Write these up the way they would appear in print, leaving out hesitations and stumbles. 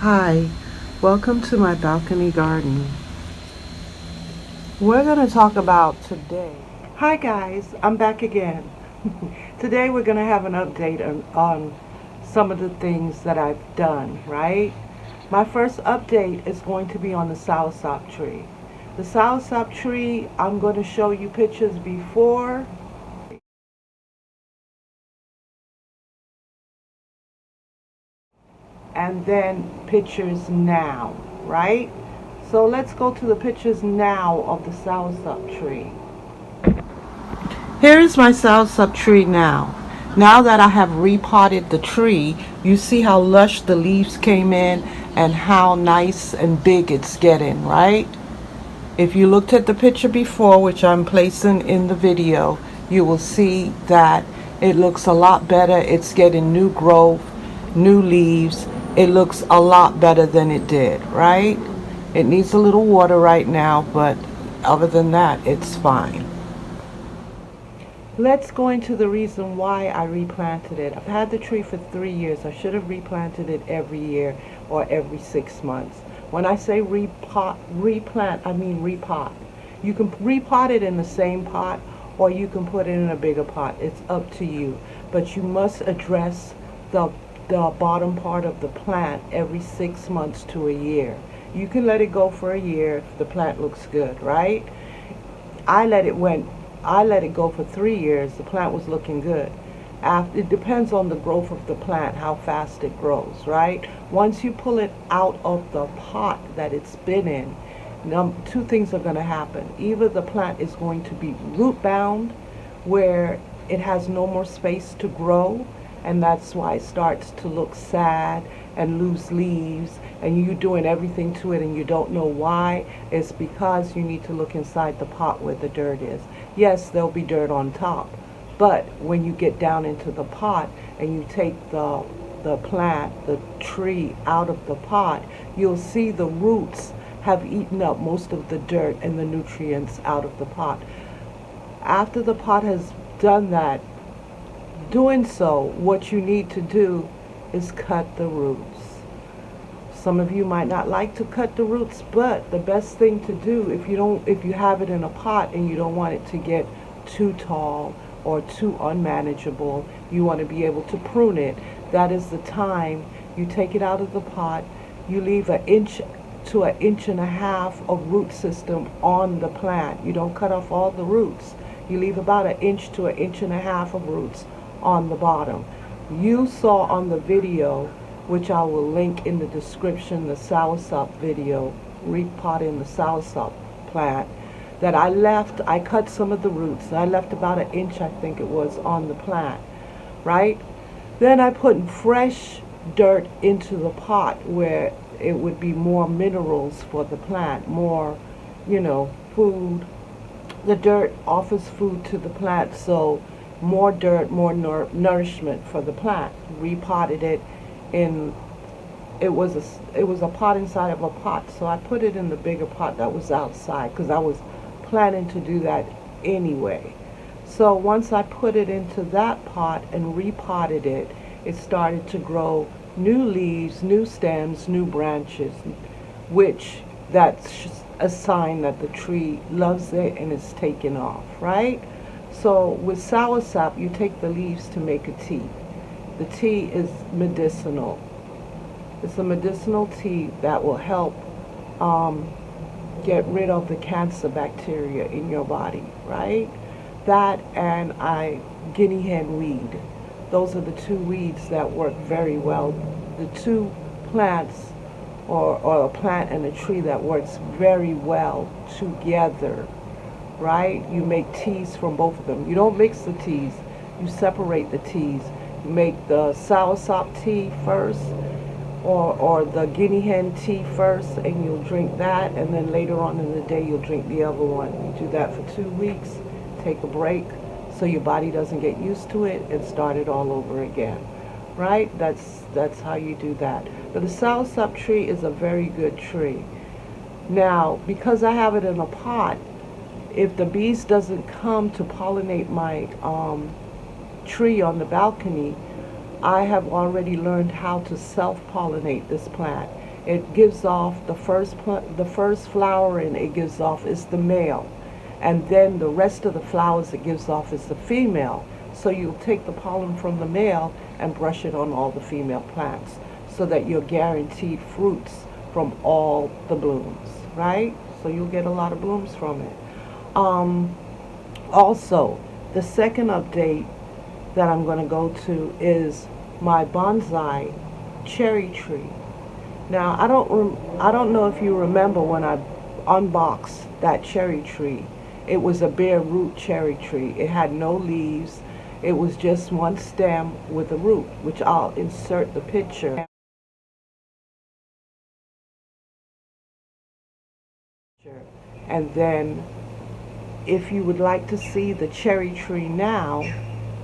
Hi, welcome to my balcony garden. We're going to talk about today. Hi guys, I'm back again. Today we're going to have an update on some of the things that I've done, right? My first update is going to be on the soursop tree. The soursop tree, I'm going to show you pictures before and then pictures now, right? So let's go to the pictures now of the soursop tree. Here is my soursop tree now. Now that I have repotted the tree, you see how lush the leaves came in and how nice and big it's getting, right? If you looked at the picture before, which I'm placing in the video, you will see that it looks a lot better. It's getting new growth, new leaves. It looks a lot better than it did, right? It needs a little water right now, but other than that, it's fine. Let's go into the reason why I replanted it. I've had the tree for 3 years. I should have replanted it every year or every 6 months. When I say replant, I mean repot. You can repot it in the same pot or you can put it in a bigger pot. It's up to you. But you must address the bottom part of the plant every 6 months to a year. You can let it go for a year if the plant looks good, right? I let it go for 3 years. The plant was looking good. It depends on the growth of the plant, how fast it grows, right? Once you pull it out of the pot that it's been in, two things are going to happen. Either the plant is going to be root bound, where it has no more space to grow, and that's why it starts to look sad and lose leaves, and you're doing everything to it and you don't know why. It's because you need to look inside the pot where the dirt is. Yes, there'll be dirt on top, but when you get down into the pot and you take the tree out of the pot, you'll see the roots have eaten up most of the dirt and the nutrients out of the pot. After the pot has done that, doing so, what you need to do is cut the roots. Some of you might not like to cut the roots, but the best thing to do if you have it in a pot and you don't want it to get too tall or too unmanageable, you want to be able to prune it. That is the time you take it out of the pot, you leave 1 inch to 1.5 inches of root system on the plant. You don't cut off all the roots. You leave about 1 inch to 1.5 inches of roots on the bottom. You saw on the video, which I will link in the description, the soursop video, repotting the soursop plant, that I cut some of the roots. I left about 1 inch, I think it was, on the plant, right? Then I put fresh dirt into the pot where it would be more minerals for the plant, more, food. The dirt offers food to the plant, so more dirt, more nourishment for the plant. Repotted it in, it was a pot inside of a pot, so I put it in the bigger pot that was outside because I was planning to do that anyway. So once I put it into that pot and repotted it, it started to grow new leaves, new stems, new branches, which that's a sign that the tree loves it and it's taking off, right? So with soursop, you take the leaves to make a tea. The tea is medicinal. It's a medicinal tea that will help get rid of the cancer bacteria in your body, right? That and guinea hen weed. Those are the two weeds that work very well. The two plants, or a plant and a tree that works very well together, right? You make teas from both of them. You don't mix the teas, you separate the teas. You make the soursop tea first, or the guinea hen tea first, and you'll drink that, and then later on in the day you'll drink the other one. You do that for 2 weeks, take a break so your body doesn't get used to it, and start it all over again, right? That's how you do that. But the soursop tree is a very good tree. Now, because I have it in a pot, if the bees doesn't come to pollinate my tree on the balcony, I have already learned how to self-pollinate this plant. It gives off the first flowering it gives off is the male, and then the rest of the flowers it gives off is the female. So you'll take the pollen from the male and brush it on all the female plants so that you're guaranteed fruits from all the blooms, right? So you'll get a lot of blooms from it. Also, the second update that I'm going to go to is my bonsai cherry tree. Now, I don't know if you remember when I unboxed that cherry tree. It was a bare root cherry tree. It had no leaves. It was just one stem with a root, which I'll insert the picture. And then if you would like to see the cherry tree now,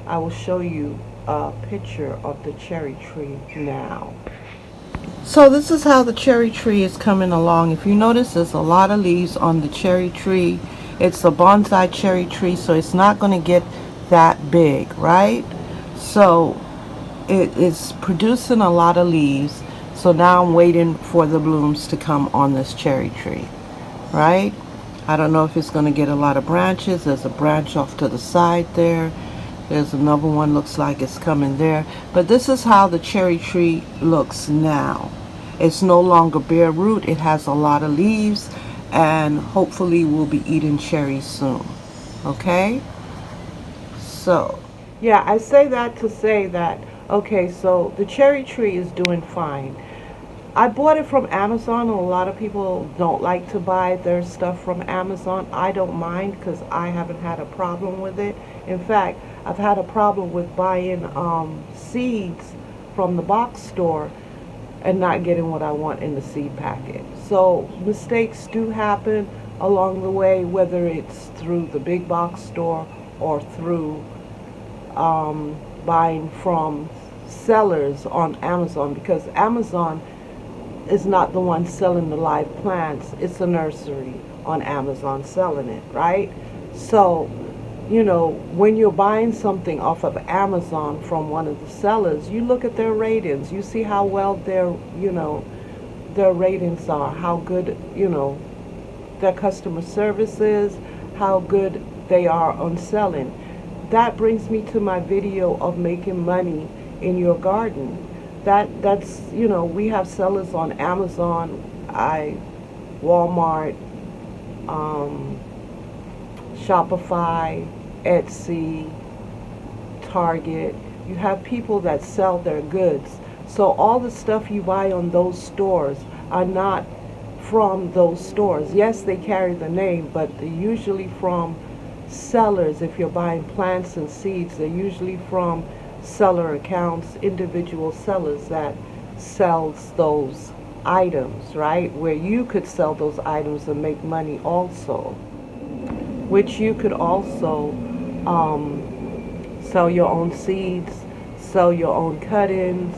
I will show you a picture of the cherry tree now. So this is how the cherry tree is coming along. If you notice, there's a lot of leaves on the cherry tree. It's a bonsai cherry tree, so it's not going to get that big, right? So it is producing a lot of leaves. So now I'm waiting for the blooms to come on this cherry tree, right? I don't know if it's going to get a lot of branches. There's a branch off to the side there. There's another one, looks like it's coming there. But this is how the cherry tree looks now. It's no longer bare root. It has a lot of leaves, and hopefully we'll be eating cherries soon. Okay? So, yeah, I say that to say that, okay, so the cherry tree is doing fine. I bought it from Amazon, and a lot of people don't like to buy their stuff from Amazon. I don't mind because I haven't had a problem with it. In fact, I've had a problem with buying seeds from the box store and not getting what I want in the seed packet. So mistakes do happen along the way, whether it's through the big box store or through buying from sellers on Amazon, because Amazon is not the one selling the live plants. It's a nursery on Amazon selling it, right? So, you know, when you're buying something off of Amazon from one of the sellers, you look at their ratings. You see how well their ratings are, how good, their customer service is, how good they are on selling. That brings me to my video of making money in your garden. That's we have sellers on Amazon, Walmart, Shopify, Etsy, Target. You have people that sell their goods. So all the stuff you buy on those stores are not from those stores. Yes, they carry the name, but they're usually from sellers. If you're buying plants and seeds, they're usually from seller accounts, individual sellers that sells those items, right? Where you could sell those items and make money also, which you could also sell your own seeds, sell your own cuttings,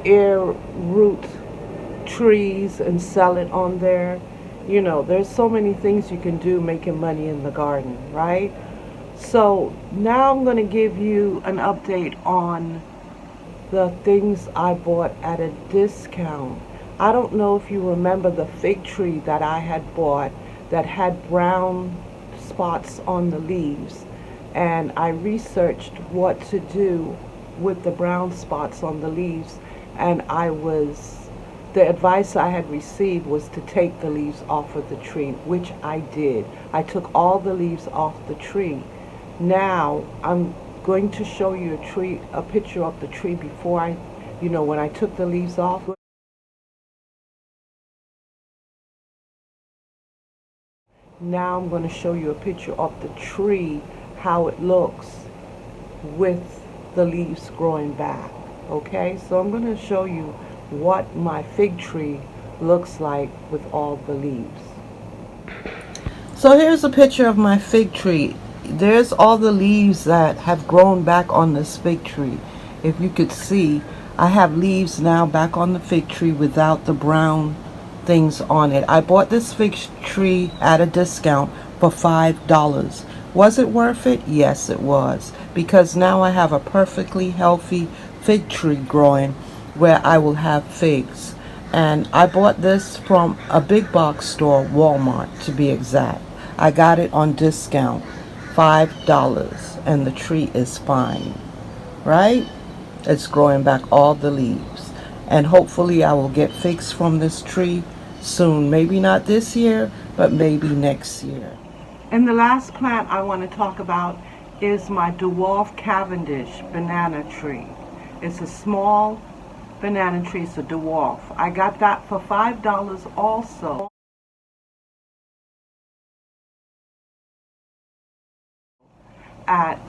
air root trees and sell it on there. There's so many things you can do making money in the garden, right? So now I'm going to give you an update on the things I bought at a discount. I don't know if you remember the fig tree that I had bought that had brown spots on the leaves, and I researched what to do with the brown spots on the leaves, and the advice I had received was to take the leaves off of the tree, which I did. I took all the leaves off the tree. Now I'm going to show you a picture of the tree before when I took the leaves off. Now I'm going to show you a picture of the tree, how it looks with the leaves growing back. Okay, so I'm going to show you what my fig tree looks like with all the leaves. So here's a picture of my fig tree. There's all the leaves that have grown back on this fig tree. If you could see, I have leaves now back on the fig tree without the brown things on it. I bought this fig tree at a discount for $5. Was it worth it? Yes, it was, because now I have a perfectly healthy fig tree growing where I will have figs. And I bought this from a big box store, Walmart to be exact. I got it on discount, $5, and the tree is fine, right? It's growing back all the leaves. And hopefully I will get figs from this tree soon. Maybe not this year, but maybe next year. And the last plant I want to talk about is my dwarf Cavendish banana tree. It's a small banana tree, it's a dwarf. I got that for $5 also at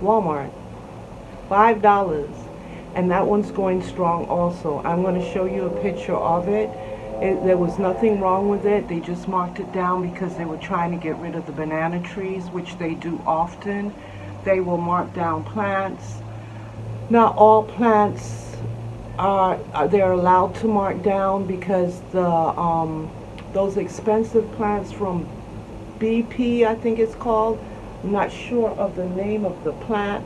Walmart. $5. And that one's going strong also. I'm going to show you a picture of it. There was nothing wrong with it. They just marked it down because they were trying to get rid of the banana trees, which they do often. They will mark down plants. Not all plants they're allowed to mark down, because those expensive plants from BP, I think it's called. I'm not sure of the name of the plant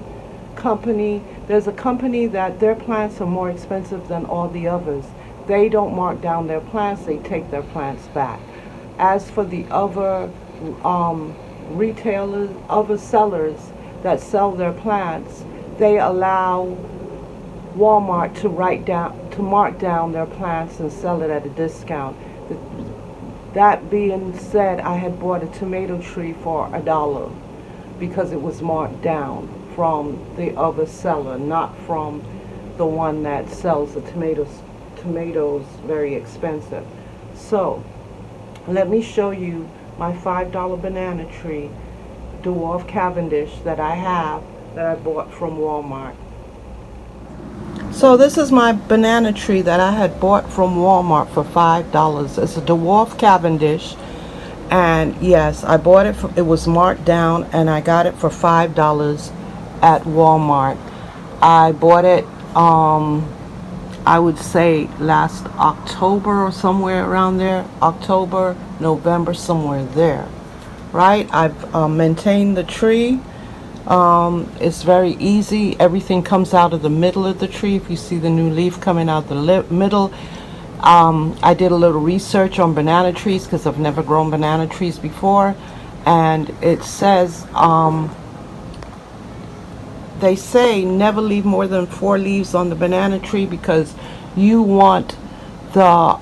company. There's a company that their plants are more expensive than all the others. They don't mark down their plants, they take their plants back. As for the other retailers, other sellers that sell their plants, they allow Walmart to mark down their plants and sell it at a discount. That being said, I had bought a tomato tree for $1 because it was marked down from the other seller, not from the one that sells the tomatoes very expensive. So let me show you my $5 banana tree, dwarf Cavendish, that I bought from Walmart. So this is my banana tree that I had bought from Walmart for $5. It's a dwarf Cavendish, and yes, I bought it it was marked down, and I got it for $5 at Walmart. I bought it I would say last October or somewhere around there. October, November, somewhere there. Right? I've maintained the tree. It's very easy. Everything comes out of the middle of the tree. If you see the new leaf coming out the middle. I did a little research on banana trees because I've never grown banana trees before. And it says, they say never leave more than 4 leaves on the banana tree because you want the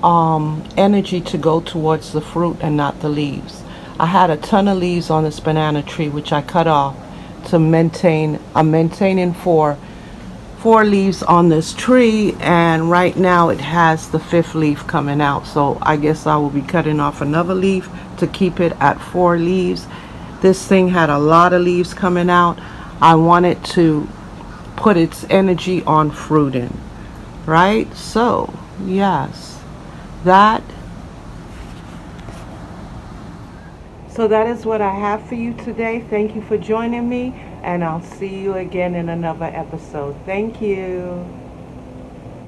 energy to go towards the fruit and not the leaves. I had a ton of leaves on this banana tree, which I cut off to maintain. I'm maintaining 4 leaves on this tree, and right now it has the 5th leaf coming out. So I guess I will be cutting off another leaf to keep it at 4 leaves. This thing had a lot of leaves coming out. I wanted to put its energy on fruiting, right? So yes, so that is what I have for you today. Thank you for joining me, and I'll see you again in another episode. Thank you.